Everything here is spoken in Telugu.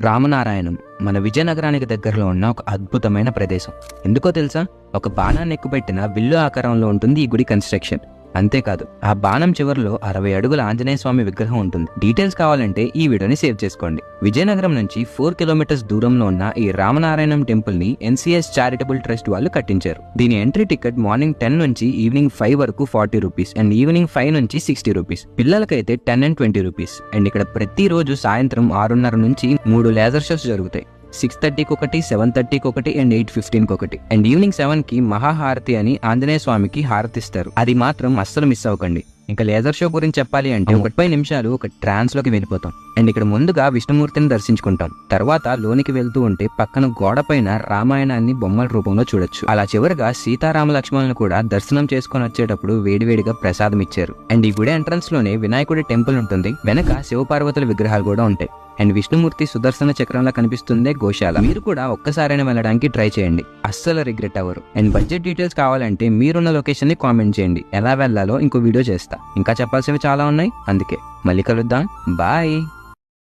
రామనారాయణం మన విజయనగరానికి దగ్గరలో ఉన్న ఒక అద్భుతమైన ప్రదేశం. ఎందుకో తెలుసా? ఒక బాణాన్ని ఎక్కుపెట్టిన విల్లు ఆకారంలో ఉంటుంది ఈ గుడి కన్స్ట్రక్షన్. అంతేకాదు, ఆ బాణం చివరిలో 60 అడుగుల ఆంజనేయ స్వామి విగ్రహం ఉంటుంది. డీటెయిల్స్ కావాలంటే ఈ వీడియోని సేవ్ చేసుకోండి. విజయనగరం నుంచి 4 కిలోమీటర్స్ దూరంలో ఉన్న ఈ రామనారాయణం టెంపుల్ ని NCS చారిటబుల్ ట్రస్ట్ వాళ్ళు కట్టించారు. దీని ఎంట్రీ టికెట్ మార్నింగ్ 10 నుంచి ఈవినింగ్ 5 వరకు 40 రూపీస్ అండ్ ఈవినింగ్ 5 నుంచి 60 రూపీస్. పిల్లలకైతే 10 and 20 రూపీస్. అండ్ ఇక్కడ ప్రతిరోజు సాయంత్రం 6:30 నుంచి 3 లేజర్ షోస్ జరుగుతాయి. 6:30కి ఒకటి, 7:30కి ఒకటి అండ్ 8:15కి ఒకటి. అండ్ ఈవినింగ్ 7కి మహాహారతి అని ఆంజనేయ స్వామికి హారతిస్తారు. అది మాత్రం అస్సలు మిస్ అవ్వకండి. ఇంకా లేజర్ షో గురించి చెప్పాలి అంటే 30 నిమిషాలు ఒక ట్రాన్స్ లోకి వెళ్ళిపోతాం. అండ్ ఇక్కడ ముందుగా విష్ణుమూర్తిని దర్శించుకుంటాం. తర్వాత లోనికి వెళ్తూ ఉంటే పక్కన గోడ పైన రామాయణాన్ని బొమ్మల రూపంలో చూడొచ్చు. అలా చివరిగా సీతారామ లక్ష్మణులను కూడా దర్శనం చేసుకుని వచ్చేటప్పుడు వేడివేడిగా ప్రసాదం ఇచ్చారు. అండ్ ఈ గుడి ఎంట్రన్స్ లోనే వినాయకుడి టెంపుల్ ఉంటుంది. వెనక శివపార్వతుల విగ్రహాలు కూడా ఉంటాయి. అండ్ విష్ణుమూర్తి సుదర్శన చక్రంలో కనిపిస్తుందే గోశాల. మీరు కూడా ఒక్కసారైనా వెళ్ళడానికి ట్రై చేయండి, అస్సలు రిగ్రెట్ అవ్వరు. అండ్ బడ్జెట్ డీటెయిల్స్ కావాలంటే మీరున్న లొకేషన్ ని కామెంట్ చేయండి. ఎలా వెళ్ళాలో ఇంకో వీడియో చేస్తా. ఇంకా చెప్పాల్సినవి చాలా ఉన్నాయి, అందుకే మళ్ళీ కలుద్దాం. బాయ్.